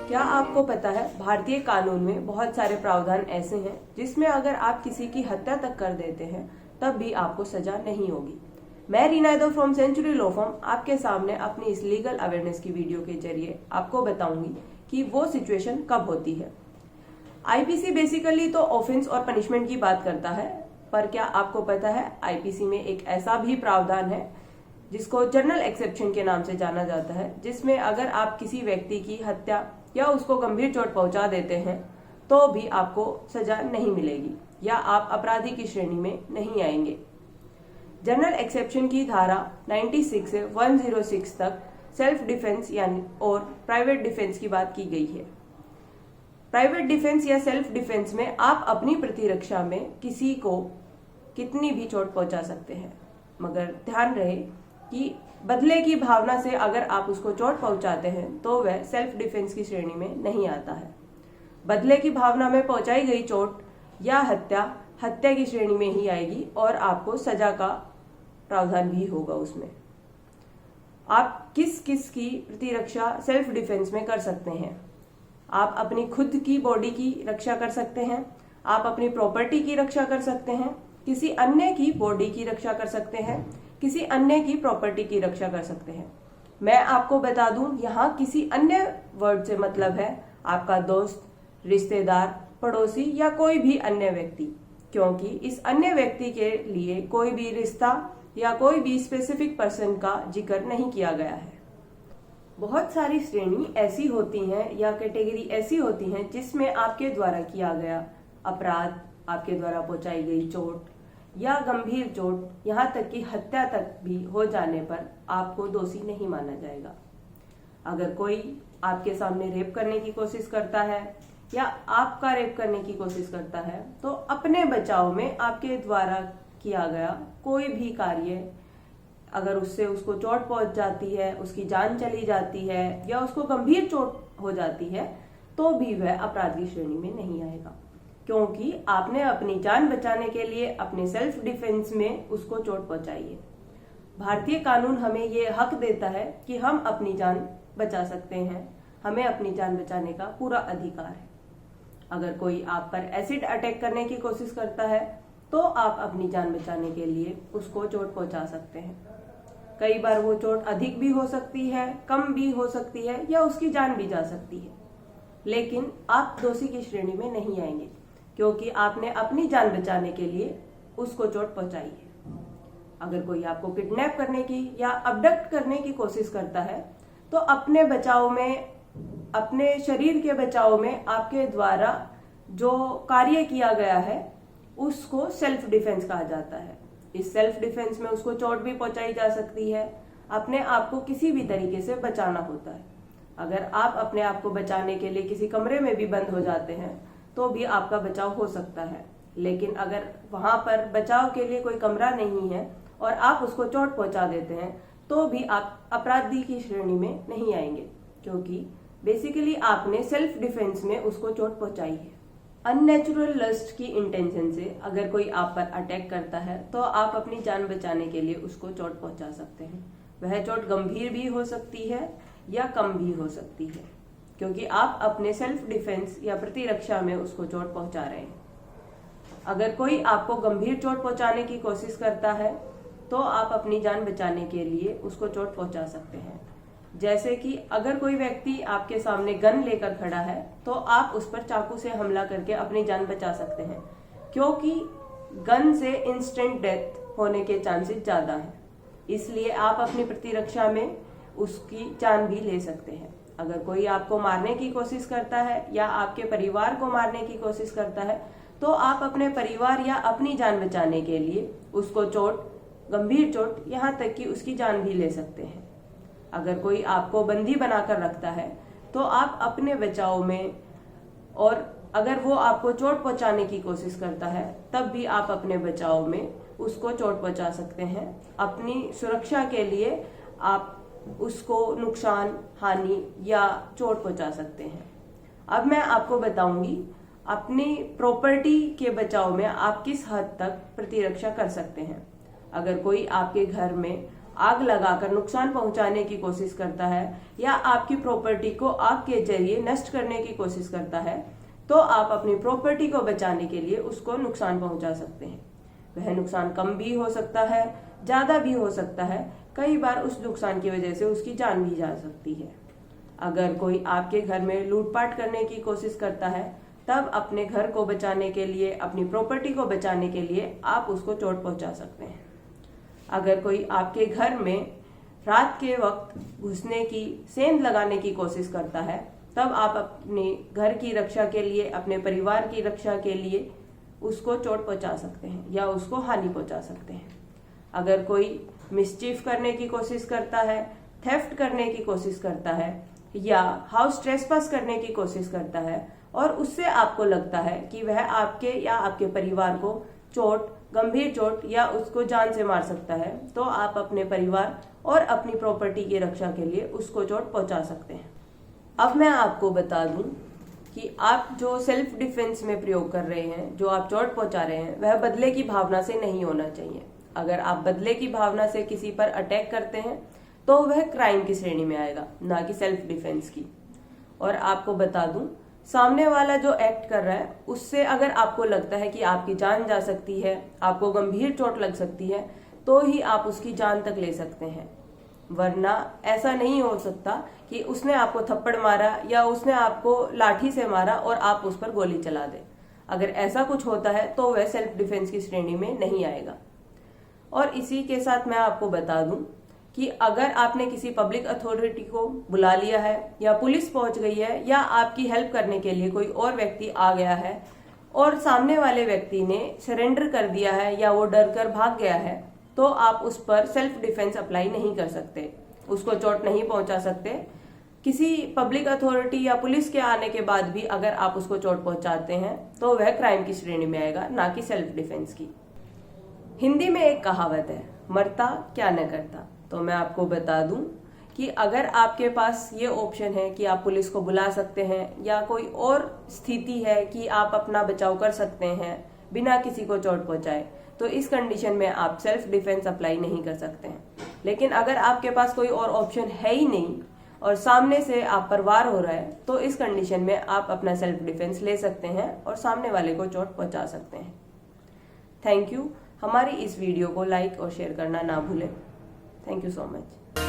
क्या आपको पता है भारतीय कानून में बहुत सारे प्रावधान ऐसे हैं जिसमें अगर आप किसी की हत्या तक कर देते हैं तब भी आपको सजा नहीं होगी। मैं Reena Yadav from Century Law Firm आपके सामने अपनी इस लीगल अवेयरनेस की वीडियो के जरिए आपको बताऊंगी कि वो सिचुएशन कब होती है। आईपीसी बेसिकली तो ऑफेंस और पनिशमेंट की बात करता है, पर क्या आपको पता है आईपीसी में एक ऐसा भी प्रावधान है जिसको जनरल एक्सेप्शन के नाम से जाना जाता है, जिसमें अगर आप किसी व्यक्ति की हत्या या उसको गंभीर चोट पहुंचा देते हैं तो भी आपको सजा नहीं मिलेगी या आप अपराधी की श्रेणी में नहीं आएंगे। जनरल एक्सेप्शन की धारा 96 से 106 तक सेल्फ डिफेंस यानी और प्राइवेट डिफेंस की बात की गई है। प्राइवेट डिफेंस या सेल्फ डिफेंस में आप अपनी प्रतिरक्षा में किसी को कितनी भी चोट पहुंचा सकते हैं, मगर ध्यान रहे कि बदले की भावना से अगर आप उसको चोट पहुंचाते हैं तो वह सेल्फ डिफेंस की श्रेणी में नहीं आता है। बदले की भावना में पहुंचाई गई चोट या हत्या की श्रेणी में ही आएगी और आपको सजा का प्रावधान भी होगा उसमें। आप किस किस की प्रतिरक्षा सेल्फ डिफेंस में कर सकते हैं? आप अपनी खुद की बॉडी की रक्षा कर सकते हैं, आप अपनी प्रॉपर्टी की रक्षा कर सकते हैं, किसी अन्य की बॉडी की रक्षा कर सकते हैं, किसी अन्य की प्रॉपर्टी की रक्षा कर सकते हैं। मैं आपको बता दूं, यहाँ किसी अन्य वर्ड से मतलब है आपका दोस्त, रिश्तेदार, पड़ोसी या कोई भी अन्य व्यक्ति, क्योंकि इस अन्य व्यक्ति के लिए कोई भी रिश्ता या कोई भी स्पेसिफिक पर्सन का जिक्र नहीं किया गया है। बहुत सारी श्रेणी ऐसी होती हैं या कैटेगरी ऐसी होती हैं जिसमें आपके द्वारा किया गया अपराध, आपके द्वारा पहुंचाई गई चोट या गंभीर चोट, यहाँ तक कि हत्या तक भी हो जाने पर आपको दोषी नहीं माना जाएगा। अगर कोई आपके सामने रेप करने की कोशिश करता है या आपका रेप करने की कोशिश करता है तो अपने बचाव में आपके द्वारा किया गया कोई भी कार्य अगर उससे उसको चोट पहुंच जाती है, उसकी जान चली जाती है या उसको गंभीर चोट हो जाती है तो भी वह अपराध की श्रेणी में नहीं आएगा, क्योंकि आपने अपनी जान बचाने के लिए अपने सेल्फ डिफेंस में उसको चोट पहुंचाई है। भारतीय कानून हमें ये हक देता है कि हम अपनी जान बचा सकते हैं, हमें अपनी जान बचाने का पूरा अधिकार है। अगर कोई आप पर एसिड अटैक करने की कोशिश करता है तो आप अपनी जान बचाने के लिए उसको चोट पहुंचा सकते हैं। कई बार वो चोट अधिक भी हो सकती है, कम भी हो सकती है या उसकी जान भी जा सकती है, लेकिन आप दोषी की श्रेणी में नहीं आएंगे क्योंकि आपने अपनी जान बचाने के लिए उसको चोट पहुंचाई है। अगर कोई आपको किडनैप करने की या अबडक्ट करने की कोशिश करता है तो अपने बचाव में, अपने शरीर के बचाव में आपके द्वारा जो कार्य किया गया है उसको सेल्फ डिफेंस कहा जाता है। इस सेल्फ डिफेंस में उसको चोट भी पहुंचाई जा सकती है, अपने आप को किसी भी तरीके से बचाना होता है। अगर आप अपने आप को बचाने के लिए किसी कमरे में भी बंद हो जाते हैं तो भी आपका बचाव हो सकता है, लेकिन अगर वहां पर बचाव के लिए कोई कमरा नहीं है और आप उसको चोट पहुंचा देते हैं तो भी आप अपराधी की श्रेणी में नहीं आएंगे, क्योंकि बेसिकली आपने सेल्फ डिफेंस में उसको चोट पहुंचाई है। अननेचुरल लस्ट की इंटेंशन से अगर कोई आप पर अटैक करता है तो आप अपनी जान बचाने के लिए उसको चोट पहुंचा सकते हैं। वह चोट गंभीर भी हो सकती है या कम भी हो सकती है, क्योंकि आप अपने सेल्फ डिफेंस या प्रतिरक्षा में उसको चोट पहुंचा रहे हैं। अगर कोई आपको गंभीर चोट पहुंचाने की कोशिश करता है तो आप अपनी जान बचाने के लिए उसको चोट पहुंचा सकते हैं। जैसे कि अगर कोई व्यक्ति आपके सामने गन लेकर खड़ा है तो आप उस पर चाकू से हमला करके अपनी जान बचा सकते हैं, क्योंकि गन से इंस्टेंट डेथ होने के चांसेस ज्यादा हैं। इसलिए आप अपनी प्रतिरक्षा में उसकी जान भी ले सकते हैं। अगर कोई आपको मारने की कोशिश करता है या आपके परिवार को मारने की कोशिश करता है तो आप अपने परिवार या अपनी जान बचाने के लिए उसको चोट, गंभीर चोट, यहाँ तक कि उसकी जान भी ले सकते हैं। अगर कोई आपको बंदी बनाकर रखता है तो आप अपने बचाव में, और अगर वो आपको चोट पहुंचाने की कोशिश करता है तब भी आप अपने बचाव में उसको चोट पहुंचा सकते हैं। अपनी सुरक्षा के लिए आप उसको नुकसान, हानि या चोट पहुंचा सकते हैं। अब मैं आपको बताऊंगी अपनी प्रॉपर्टी के बचाव में आप किस हद तक प्रतिरक्षा कर सकते हैं। अगर कोई आपके घर में आग लगाकर नुकसान पहुंचाने की कोशिश करता है या आपकी प्रॉपर्टी को आग के जरिए नष्ट करने की कोशिश करता है, तो आप अपनी प्रॉपर्टी को बचाने के लिए उसको नुकसान पहुंचा सकते हैं। वह नुकसान कम भी हो सकता है, ज्यादा भी हो सकता है। कई बार उस नुकसान की वजह से उसकी जान भी जा सकती है। अगर कोई आपके घर में लूटपाट करने की कोशिश करता है, तब अपने घर को बचाने के लिए, अपनी प्रॉपर्टी को बचाने के लिए आप उसको चोट पहुंचा सकते हैं। अगर कोई आपके घर में रात के वक्त घुसने की, सेंध लगाने की कोशिश करता है, तब आप अपने घर की रक्षा के लिए, अपने परिवार की रक्षा के लिए उसको चोट पहुंचा सकते हैं या उसको हानि पहुंचा सकते हैं। अगर कोई मिसचीफ करने की कोशिश करता है, थेफ्ट करने की कोशिश करता है या हाउस ट्रेसपास करने की कोशिश करता है और उससे आपको लगता है कि वह आपके या आपके परिवार को चोट, गंभीर चोट या उसको जान से मार सकता है, तो आप अपने परिवार और अपनी प्रॉपर्टी की रक्षा के लिए उसको चोट पहुंचा सकते हैं। अब मैं आपको बता दूं कि आप जो सेल्फ डिफेंस में प्रयोग कर रहे हैं, जो आप चोट पहुंचा रहे हैं, वह बदले की भावना से नहीं होना चाहिए। अगर आप बदले की भावना से किसी पर अटैक करते हैं तो वह क्राइम की श्रेणी में आएगा, ना कि सेल्फ डिफेंस की। और आपको बता दूं, सामने वाला जो एक्ट कर रहा है उससे अगर आपको लगता है कि आपकी जान जा सकती है, आपको गंभीर चोट लग सकती है, तो ही आप उसकी जान तक ले सकते हैं। वरना ऐसा नहीं हो सकता कि उसने आपको थप्पड़ मारा या उसने आपको लाठी से मारा और आप उस पर गोली चला दे। अगर ऐसा कुछ होता है तो वह सेल्फ डिफेंस की श्रेणी में नहीं आएगा। और इसी के साथ मैं आपको बता दूं कि अगर आपने किसी पब्लिक अथॉरिटी को बुला लिया है या पुलिस पहुंच गई है या आपकी हेल्प करने के लिए कोई और व्यक्ति आ गया है और सामने वाले व्यक्ति ने सरेंडर कर दिया है या वो डर कर भाग गया है, तो आप उस पर सेल्फ डिफेंस अप्लाई नहीं कर सकते, उसको चोट नहीं पहुंचा सकते। किसी पब्लिक अथॉरिटी या पुलिस के आने के बाद भी अगर आप उसको चोट पहुंचाते हैं तो वह क्राइम की श्रेणी में आएगा, ना कि सेल्फ डिफेंस की। हिंदी में एक कहावत है, मरता क्या न करता। तो मैं आपको बता दूं कि अगर आपके पास ये ऑप्शन है कि आप पुलिस को बुला सकते हैं या कोई और स्थिति है कि आप अपना बचाव कर सकते हैं बिना किसी को चोट पहुंचाए, तो इस कंडीशन में आप सेल्फ डिफेंस अप्लाई नहीं कर सकते हैं। लेकिन अगर आपके पास कोई और ऑप्शन है ही नहीं और सामने से आप पर वार हो रहा है, तो इस कंडीशन में आप अपना सेल्फ डिफेंस ले सकते हैं और सामने वाले को चोट पहुंचा सकते हैं। Thank you. हमारी इस वीडियो को लाइक और शेयर करना ना भूलें। Thank you so much.